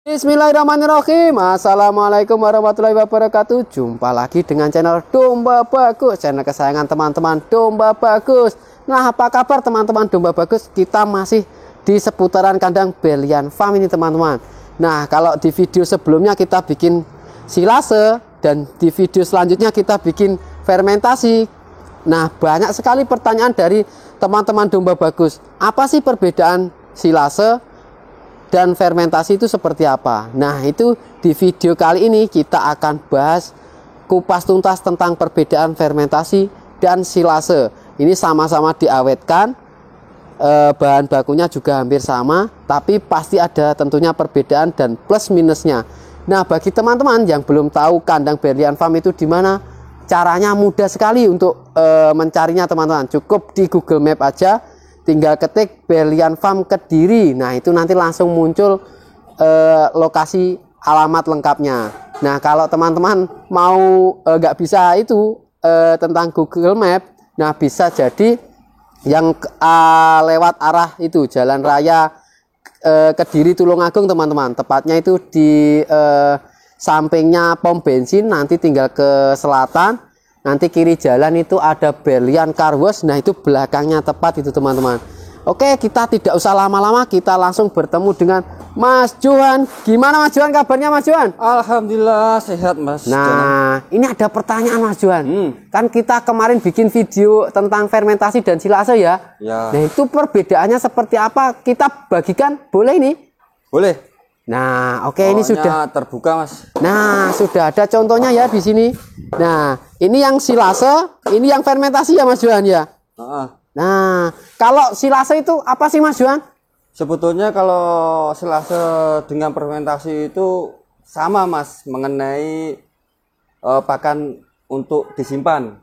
Bismillahirrahmanirrahim. Assalamualaikum warahmatullahi wabarakatuh. Jumpa lagi dengan channel Domba Bagus, channel kesayangan teman-teman Domba Bagus. Nah, apa kabar teman-teman Domba Bagus? Kita masih di seputaran kandang Berlian Farm ini teman-teman. Nah, kalau di video sebelumnya kita bikin silase dan di video selanjutnya kita bikin fermentasi. Nah, banyak sekali pertanyaan dari teman-teman Domba Bagus. Apa sih perbedaan silase dan fermentasi itu seperti apa? Nah, itu di video kali ini kita akan bahas kupas tuntas tentang perbedaan fermentasi dan silase. Ini sama-sama diawetkan, bahan bakunya juga hampir sama, tapi pasti ada tentunya perbedaan dan plus minusnya. Nah, bagi teman-teman yang belum tahu kandang Berlian Farm itu di mana, caranya mudah sekali untuk mencarinya teman-teman. Cukup di Google Map aja. Tinggal ketik Berlian Farm Kediri. Nah, itu nanti langsung muncul lokasi alamat lengkapnya. Nah, kalau teman-teman mau nggak bisa itu tentang Google Map, nah bisa jadi yang lewat arah itu Jalan Raya Kediri Tulungagung teman-teman. Tepatnya itu di sampingnya pom bensin. Nanti tinggal ke selatan. Nanti kiri jalan itu ada Berlian Car Wash. Nah, itu belakangnya tepat itu teman-teman. Oke, kita tidak usah lama-lama, kita langsung bertemu dengan Mas Johan. Gimana Mas Johan, kabarnya Mas Johan? Alhamdulillah sehat Mas. Nah, ini ada pertanyaan Mas Johan. Kan kita kemarin bikin video tentang fermentasi dan silase ya. Nah, itu perbedaannya seperti apa? Kita bagikan, boleh ini? Boleh. Nah, oke, ini sudah terbuka Mas. Nah, sudah ada contohnya ya di sini. Nah, ini yang silase, ini yang fermentasi ya Mas Johan ya. Nah, kalau silase itu apa sih Mas Johan? Sebetulnya kalau silase dengan fermentasi itu sama Mas, mengenai pakan untuk disimpan.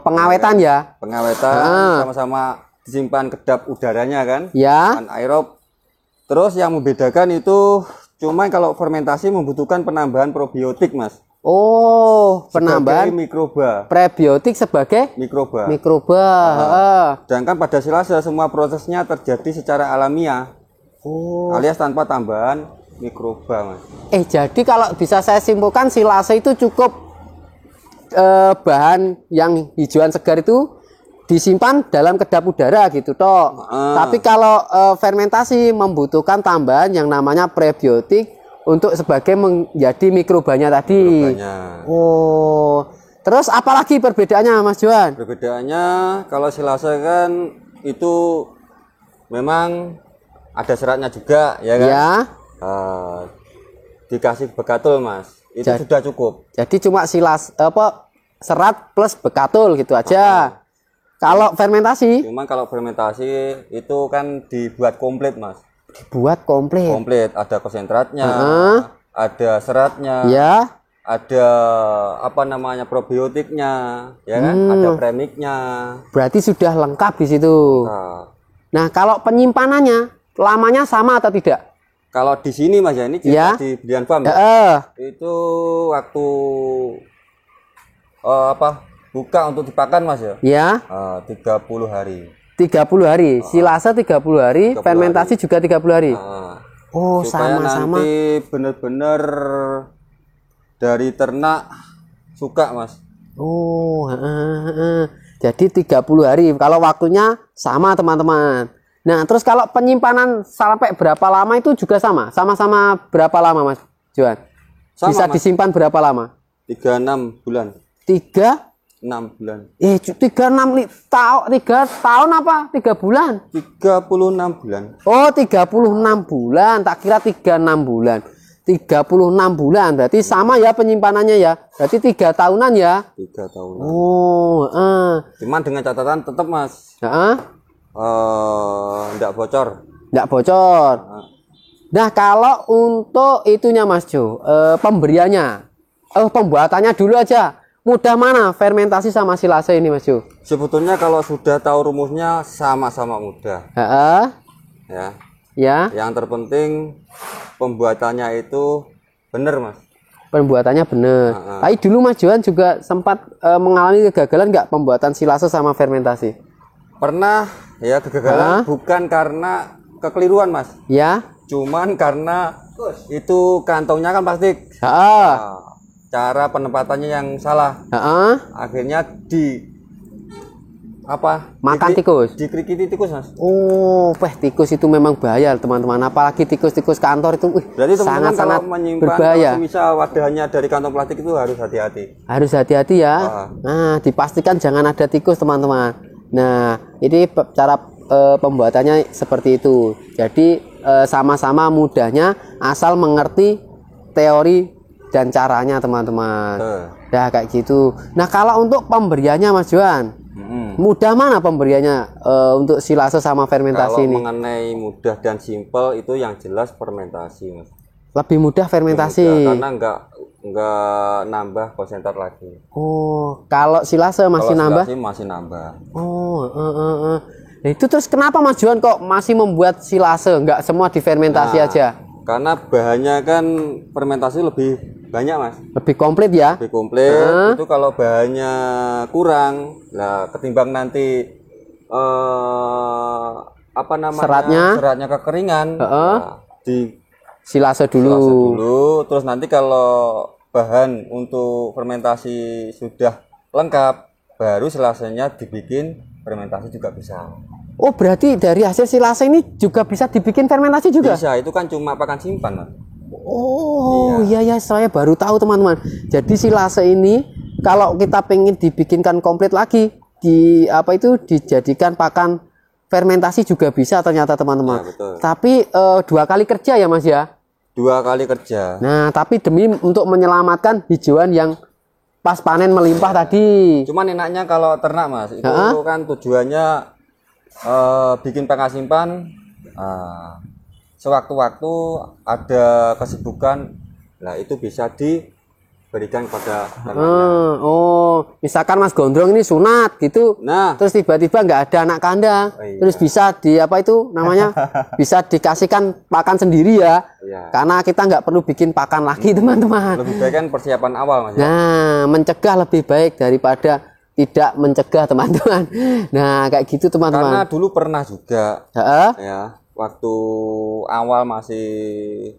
Pengawetan ya. Pengawetan sama-sama disimpan kedap udaranya kan. Ya. Anaerob. Terus yang membedakan itu cuma kalau fermentasi membutuhkan penambahan probiotik Mas. Oh, penambahan mikroba. Prebiotik sebagai mikroba. Sedangkan pada silase semua prosesnya terjadi secara alamiah. Alias tanpa tambahan mikroba Mas. Jadi kalau bisa saya simpulkan silase itu cukup bahan yang hijauan segar itu disimpan dalam kedap udara gitu toh. Tapi kalau fermentasi membutuhkan tambahan yang namanya prebiotik untuk sebagai menjadi mikrobanya tadi. Terus apalagi perbedaannya Mas Johan? Perbedaannya kalau silase kan itu memang ada seratnya juga ya kan? Ya. Dikasih bekatul Mas. Itu sudah cukup. Jadi cuma serat plus bekatul gitu aja. Kalau fermentasi? Cuma kalau fermentasi itu kan dibuat komplit Mas. Dibuat komplit? Komplit, ada konsentratnya, ada seratnya, ada apa namanya probiotiknya, ya kan? Ada premiknya. Berarti sudah lengkap di situ. Nah, kalau penyimpanannya lamanya sama atau tidak? Kalau di sini Mas ya, ini di Berlian Farm itu waktu buka untuk dipakan Mas ya? Ya. 30 hari. 30 hari. Silase 30 hari, fermentasi juga 30 hari. Supaya sama-sama. Nanti benar-benar dari ternak suka Mas. Jadi 30 hari. Kalau waktunya sama teman-teman. Nah, terus kalau penyimpanan sampai berapa lama itu juga sama? Sama-sama berapa lama Mas Johan? Bisa Mas. Disimpan berapa lama? 36 bulan. 6 bulan. 3 tahun apa? 3 bulan? 36 bulan. 36 bulan. Tak kira 36 bulan. 36 bulan. Berarti sama ya penyimpanannya ya. Berarti 3 tahunan ya. 3 tahunan. Cuman dengan catatan tetap Mas. Enggak bocor. Enggak bocor. Nah, kalau untuk itunya Mas Jo, pemberiannya. Pembuatannya dulu aja. Mudah mana fermentasi sama silase ini Mas Jo? Sebetulnya kalau sudah tahu rumusnya sama-sama mudah. Ya. Yang terpenting pembuatannya itu benar Mas. Pembuatannya benar. Tapi dulu Mas Johan juga sempat mengalami kegagalan nggak pembuatan silase sama fermentasi? Pernah ya kegagalan bukan karena kekeliruan Mas. Ya. Cuman karena itu kantongnya kan plastik. Heeh. Nah, cara penempatannya yang salah. Heeh. Akhirnya makan tikus. Dikrikiti tikus, Mas. Oh, tikus itu memang bahaya, teman-teman. Apalagi tikus-tikus kantor itu berarti teman-teman sangat-sangat berbahaya. Kalau misal wadahnya dari kantong plastik itu harus hati-hati. Harus hati-hati ya. Nah, dipastikan jangan ada tikus, teman-teman. Nah, ini cara pembuatannya seperti itu. Jadi sama-sama mudahnya asal mengerti teori dan caranya, teman-teman. Ya kayak gitu. Nah, kalau untuk pemberiannya, Mas Johan, mudah mana pemberiannya untuk silase sama fermentasi ini? Kalau mengenai mudah dan simpel itu yang jelas fermentasi, Mas. Lebih mudah fermentasi. Lebih mudah, karena enggak nambah konsentrat lagi. Oh, kalau silase masih nambah? Masih nambah. Oh, Nah, itu terus kenapa Mas Johan kok masih membuat silase? Enggak semua difermentasi aja? Karena bahannya kan fermentasi lebih banyak, Mas. Lebih komplit ya? Lebih komplit. Itu kalau bahannya kurang, lah ketimbang nanti seratnya kekeringan, di silase dulu. Terus nanti kalau bahan untuk fermentasi sudah lengkap, baru silasenya dibikin fermentasi juga bisa. Oh, berarti dari hasil silase ini juga bisa dibikin fermentasi juga? Bisa, itu kan cuma pakan simpan, Mas. Oh, iya, saya baru tahu, teman-teman. Jadi silase ini kalau kita pengen dibikinkan komplit lagi, dijadikan pakan fermentasi juga bisa ternyata, teman-teman. Ya, tapi 2 kali kerja ya, Mas ya? 2 kali kerja. Nah, tapi demi untuk menyelamatkan hijauan yang pas panen melimpah tadi. Cuman enaknya kalau ternak, Mas, itu kan tujuannya bikin pakan simpan. Sewaktu-waktu ada kesibukan, nah itu bisa diberikan kepada ternaknya. Misalkan Mas Gondrong ini sunat gitu. Nah, terus tiba-tiba nggak ada anak kandang, terus bisa bisa dikasihkan pakan sendiri ya. Karena kita nggak perlu bikin pakan lagi, teman-teman. Lebih baik kan persiapan awal, Mas. Nah, mencegah lebih baik daripada tidak mencegah, teman-teman. Nah, kayak gitu, teman-teman. Karena dulu pernah juga, ya, waktu awal masih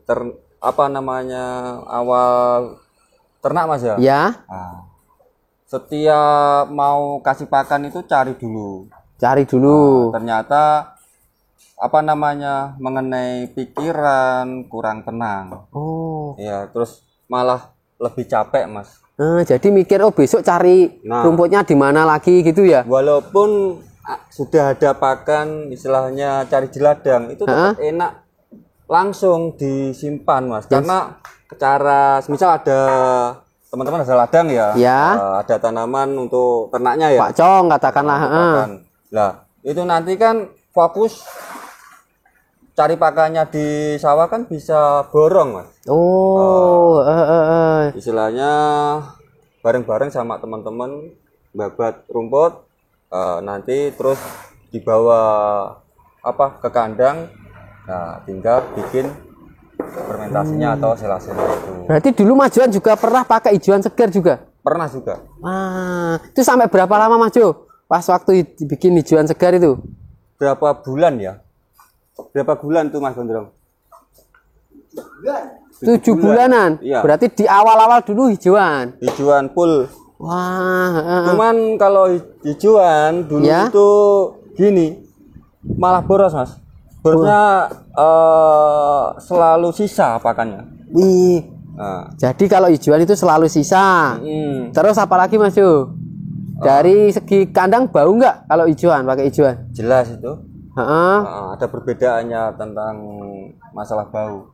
awal ternak, Mas ya. Ya. Nah, setiap mau kasih pakan itu cari dulu. Ternyata mengenai pikiran kurang tenang. Ya, terus malah lebih capek, Mas. Jadi mikir besok cari rumputnya di mana lagi gitu ya. Walaupun sudah ada pakan, istilahnya cari jeladang, itu tetap enak langsung disimpan, Mas. Karena cara misal ada teman-teman ada ladang ya. Ada tanaman untuk ternaknya ya. Pak Cong katakanlah. Lah, itu nanti kan fokus cari pakannya di sawah kan bisa borong, Mas. Istilahnya bareng-bareng sama teman-teman babat rumput, nanti terus dibawa ke kandang. Nah, tinggal bikin fermentasinya atau silasenya itu. Berarti dulu Mas Johan juga pernah pakai hijauan segar juga? Pernah juga. Itu sampai berapa lama, Mas Jo? Pas waktu dibikin hijauan segar itu? Berapa bulan ya? Berapa bulan tuh, Mas Gondrong? 7 bulanan. Iya. Berarti di awal-awal dulu hijauan. Hijauan full. Cuman kalau hijauan dulu itu gini, malah boros, Mas. Borosnya selalu sisa pakannya. Jadi kalau hijauan itu selalu sisa. Terus apalagi, Mas Jo? Dari segi kandang bau nggak kalau hijauan, pakai hijauan? Jelas itu. Ada perbedaannya tentang masalah bau.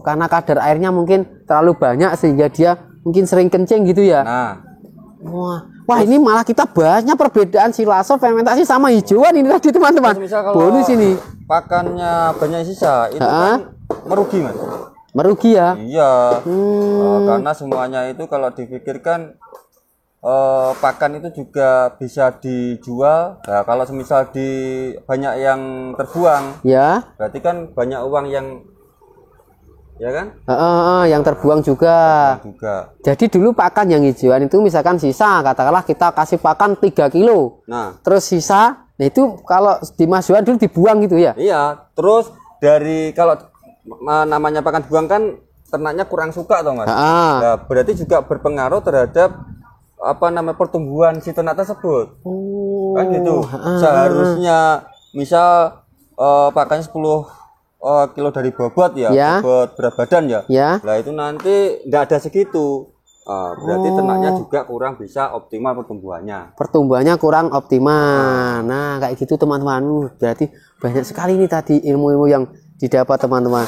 Karena kadar airnya mungkin terlalu banyak sehingga dia mungkin sering kencing gitu ya. Wah, ini malah kita bahasnya perbedaan silase, fermentasi sama hijauan ini tadi, teman-teman. Bonus ini. Pakannya banyak sisa, itu kan merugi, Mas. Merugi ya? Iya. Karena semuanya itu kalau dipikirkan pakan itu juga bisa dijual. Nah, kalau semisal banyak yang terbuang, berarti kan banyak uang yang yang terbuang juga. Jadi dulu pakan yang hijauan itu misalkan sisa, katakanlah kita kasih pakan 3 kilo. Terus sisa, nah itu kalau di Mas Johan dulu dibuang gitu ya? Iya. Terus kalau namanya pakan dibuang kan ternaknya kurang suka toh Mas. Ah. Nah, berarti juga berpengaruh terhadap apa namanya pertumbuhan si ternak tersebut. Kan gitu. Seharusnya misal pakannya 10 kilo dari bobot ya, bobot berat badan ya. Nah itu nanti enggak ada segitu. Berarti ternaknya juga kurang bisa optimal pertumbuhannya. Pertumbuhannya kurang optimal. Nah, kayak gitu teman-teman. Berarti banyak sekali nih tadi ilmu-ilmu yang didapat teman-teman.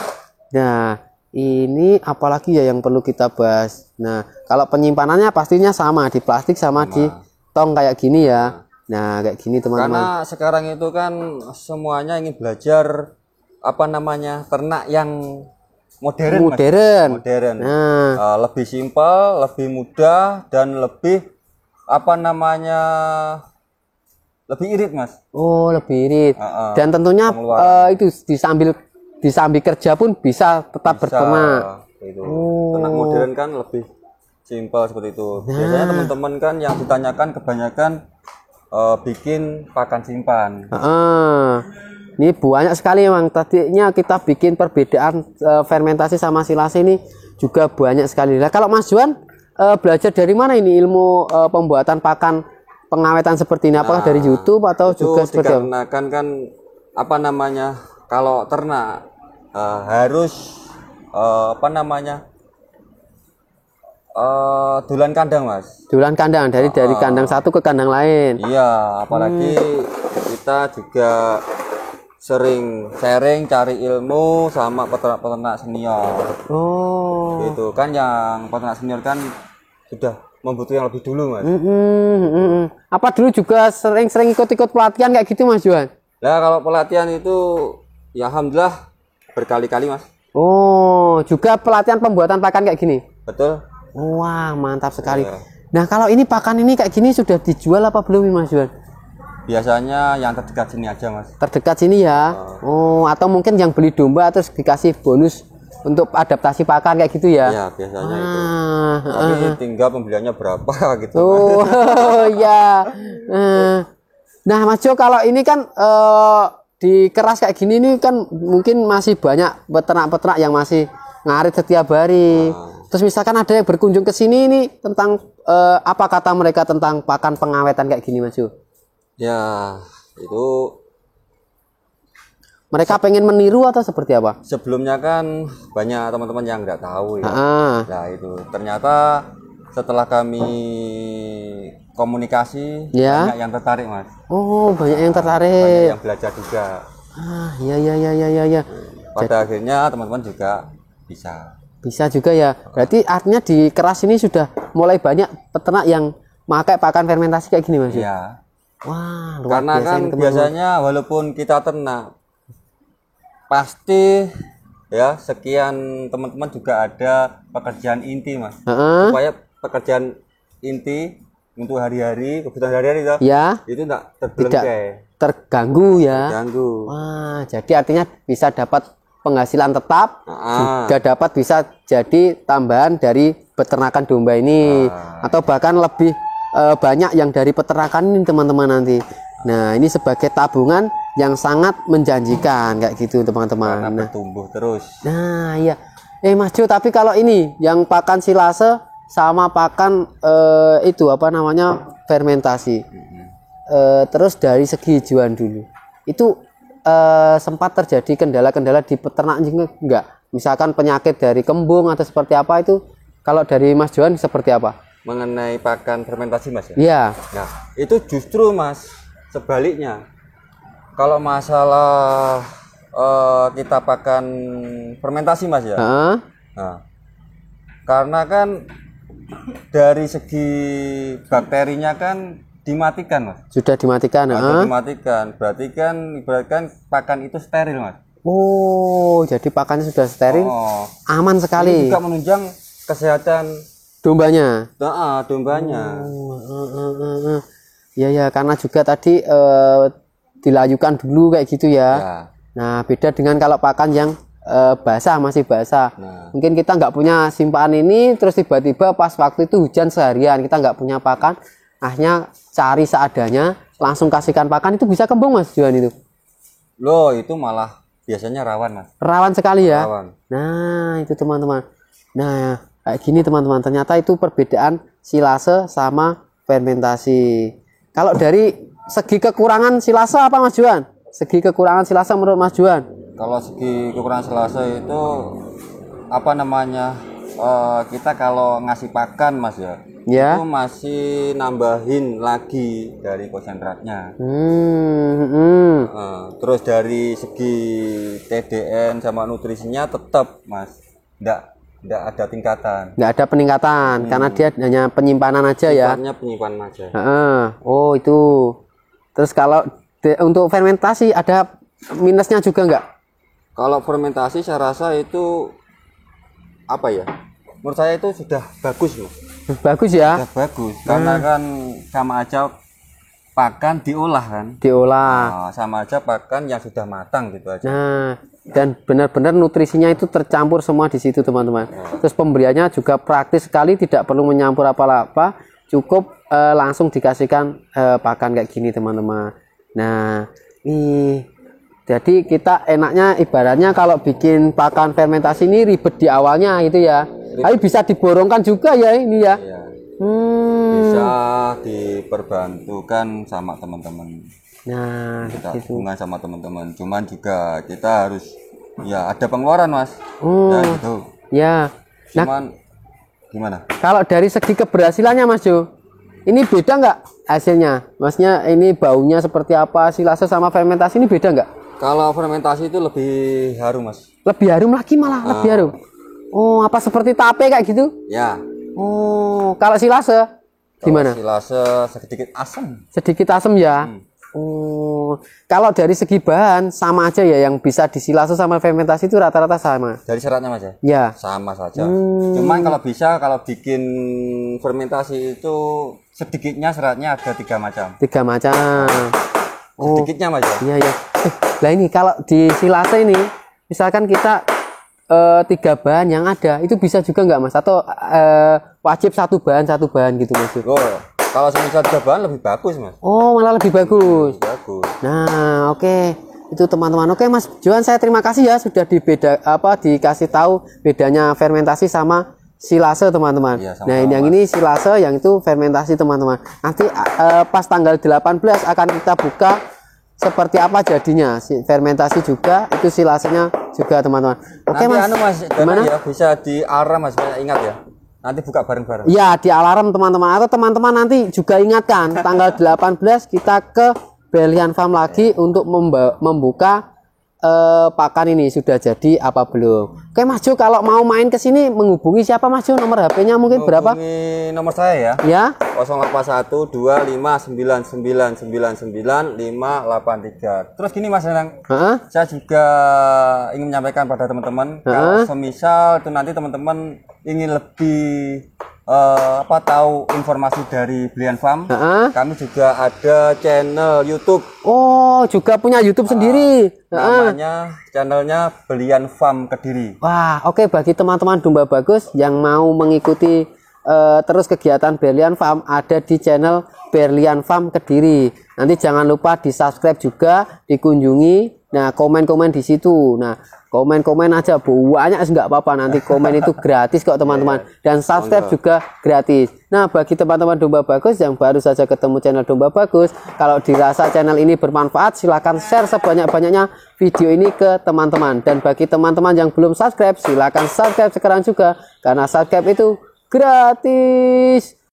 Nah, ini apalagi ya yang perlu kita bahas. Nah, kalau penyimpanannya pastinya sama di plastik sama di tong kayak gini ya. Nah, kayak gini teman-teman. Karena sekarang itu kan semuanya ingin belajar apa namanya ternak yang modern. Nah. Lebih simpel, lebih mudah dan lebih apa namanya lebih irit Mas. Oh, lebih irit. Dan tentunya itu disambil kerja pun bisa tetap berternak. Itu. Ternak modern kan lebih simpel seperti itu. Biasanya teman-teman kan yang ditanyakan kebanyakan bikin pakan simpan. Ini banyak sekali memang. Tadinya kita bikin perbedaan fermentasi sama silase ini juga banyak sekali. Nah, kalau Mas Juan belajar dari mana ini ilmu pembuatan pakan pengawetan seperti ini? Apakah dari YouTube atau juga seperti apa? Dikarenakan kan apa namanya kalau ternak harus apa namanya dulan kandang Mas. Dulan kandang dari kandang satu ke kandang lain. Iya, apalagi kita juga sering sharing cari ilmu sama peternak senior. Oh. Gitu kan yang peternak senior kan sudah membutuhkan lebih dulu Mas. Apa dulu juga sering-sering ikut-ikut pelatihan kayak gitu Mas Juan? Nah kalau pelatihan itu ya alhamdulillah berkali-kali Mas. Oh, juga pelatihan pembuatan pakan kayak gini? Betul. Wah mantap sekali. Nah kalau ini pakan ini kayak gini sudah dijual apa belum Mas Juan? Biasanya yang terdekat sini aja Mas. Terdekat sini ya. Oh, atau mungkin yang beli domba terus dikasih bonus untuk adaptasi pakan kayak gitu ya? Iya biasanya itu. Tapi tinggal pembeliannya berapa gitu. Oh ya. Nah Mas Jo, kalau ini kan di keras kayak gini nih kan mungkin masih banyak peternak-peternak yang masih ngarit setiap hari. Terus misalkan ada yang berkunjung ke sini ini tentang apa kata mereka tentang pakan pengawetan kayak gini Mas Jo? Ya, itu mereka pengen meniru atau seperti apa? Sebelumnya kan banyak teman-teman yang nggak tahu ya. Nah, itu ternyata setelah kami komunikasi banyak yang tertarik, Mas. Oh, banyak yang tertarik. Banyak yang belajar juga. Iya. Pada akhirnya teman-teman juga bisa juga ya. Berarti artinya di keras ini sudah mulai banyak peternak yang pakai pakan fermentasi kayak gini, Mas. Iya. Wah, luar karena biasa kan biasanya walaupun kita ternak pasti ya sekian teman-teman juga ada pekerjaan inti Mas. Supaya pekerjaan inti untuk hari-hari kebutuhan hari-hari itu enggak terganggu ya. Terganggu. Wah, jadi artinya bisa dapat penghasilan tetap, juga dapat bisa jadi tambahan dari peternakan domba ini atau bahkan lebih banyak yang dari peternakan ini teman-teman nanti. Nah ini sebagai tabungan yang sangat menjanjikan kayak gitu teman-teman. Karena bertumbuh terus. Nah iya. Mas Jo, tapi kalau ini yang pakan silase sama pakan itu apa namanya fermentasi, terus dari segi hijauan dulu itu sempat terjadi kendala-kendala di peternak enggak? Misalkan penyakit dari kembung atau seperti apa itu? Kalau dari Mas Johan seperti apa? Mengenai pakan fermentasi Mas ya? Iya. Nah itu justru Mas sebaliknya. Kalau masalah kita pakan fermentasi Mas ya. Nah, karena kan dari segi bakterinya kan dimatikan Mas. Sudah dimatikan. Sudah dimatikan. Berarti kan ibaratkan pakan itu steril Mas. Oh, jadi pakannya sudah steril, aman sekali. Ini juga menunjang kesehatan dombanya. Dombanya. Ya karena juga tadi dilayukan dulu kayak gitu ya. Nah beda dengan kalau pakan yang masih basah. Mungkin kita nggak punya simpanan ini terus tiba-tiba pas waktu itu hujan seharian kita nggak punya pakan, akhirnya cari seadanya langsung kasihkan pakan itu bisa kembung Mas Johan itu. Loh itu malah biasanya rawan mas. Rawan sekali ya. Rawan. Nah itu teman-teman. Nah kayak gini teman-teman, ternyata itu perbedaan silase sama fermentasi. Kalau dari segi kekurangan silase apa Mas Juan? Segi kekurangan silase menurut Mas Juan? Kalau segi kekurangan silase itu apa namanya, kita kalau ngasih pakan mas ya, itu masih nambahin lagi dari konsentratnya. Terus dari segi TDN sama nutrisinya tetap mas, nggak ada tingkatan. Nggak ada peningkatan karena dia hanya penyimpanan aja ya. Penyimpanan aja. Oh itu. Terus kalau untuk fermentasi ada minusnya juga nggak? Kalau fermentasi saya rasa itu apa ya? Menurut saya itu sudah bagus mas. Bagus ya? Sudah bagus. Karena kan sama aja pakan diolah kan. Diolah. Sama aja pakan yang sudah matang gitu aja. Nah, dan benar-benar nutrisinya itu tercampur semua di situ teman-teman. Terus pemberiannya juga praktis sekali, tidak perlu menyampur apa-apa, cukup langsung dikasihkan pakan kayak gini teman-teman. Nah, jadi kita enaknya ibaratnya kalau bikin pakan fermentasi ini ribet di awalnya itu ya. Tapi bisa diborongkan juga ya ini ya. Iya. Bisa diperbantukan sama teman-teman. Nah, kita hubungan sama teman-teman. Cuman juga kita harus ya ada pengeluaran mas. Ya gitu. Ya. Cuman gimana? Kalau dari segi keberhasilannya Mas Jo, ini beda nggak hasilnya? Maksudnya ini baunya seperti apa? Silase sama fermentasi ini beda nggak? Kalau fermentasi itu lebih harum mas. Lebih harum lagi malah, lebih harum. Oh, apa seperti tape kayak gitu? Ya. Oh, kalau silase gimana? Silase sedikit asam. Sedikit asam ya. Oh, kalau dari segi bahan sama aja ya, yang bisa disilase sama fermentasi itu rata-rata sama. Dari seratnya mas ya? Ya. Sama saja. Cuman kalau bisa kalau bikin fermentasi itu sedikitnya seratnya ada 3 macam. 3 macam. Sedikitnya mas ya? Iya ya. Lah ini kalau di silase ini, misalkan kita 3 bahan yang ada, itu bisa juga nggak mas? Atau wajib satu bahan gitu mas? Oh, kalau semisal 3 bahan lebih bagus mas. Oh malah lebih bagus. Bagus. Nah oke. Itu teman-teman. Oke Mas Johan, saya terima kasih ya sudah dikasih tahu bedanya fermentasi sama silase teman-teman. Ya, nah ini yang ini silase, yang itu fermentasi teman-teman. Nanti pas tanggal 18 akan kita buka seperti apa jadinya fermentasi juga, itu silasenya juga teman-teman. Oke Mas. Mas, gimana ya bisa di alarm mas, ingat ya. Nanti buka bareng-bareng. Iya di alarm teman-teman, atau teman-teman nanti juga ingatkan tanggal 18 kita ke Berlian Farm lagi untuk membuka pakan ini sudah jadi apa belum. Oke Mas Jo, kalau mau main ke sini menghubungi siapa Mas Jo? Nomor HP-nya mungkin berapa? Nomor saya ya. Ya. 081259999583. Terus gini Mas Nenang. Saya juga ingin menyampaikan pada teman-teman, kalau semisal itu nanti teman-teman ingin lebih tahu informasi dari Berlian Farm, kami juga ada channel YouTube. Oh, juga punya YouTube sendiri. Namanya channelnya Berlian Farm Kediri. Wah, oke, bagi teman-teman domba bagus yang mau mengikuti terus kegiatan Berlian Farm, ada di channel Berlian Farm Kediri. Nanti jangan lupa di subscribe juga, dikunjungi. Nah, komen-komen di situ. Nah, komen-komen aja banyak, nggak apa-apa, nanti komen itu gratis kok teman-teman, dan subscribe juga gratis. Nah bagi teman-teman domba bagus yang baru saja ketemu channel domba bagus, kalau dirasa channel ini bermanfaat, silahkan share sebanyak-banyaknya video ini ke teman-teman. Dan bagi teman-teman yang belum subscribe, silahkan subscribe sekarang juga, karena subscribe itu gratis.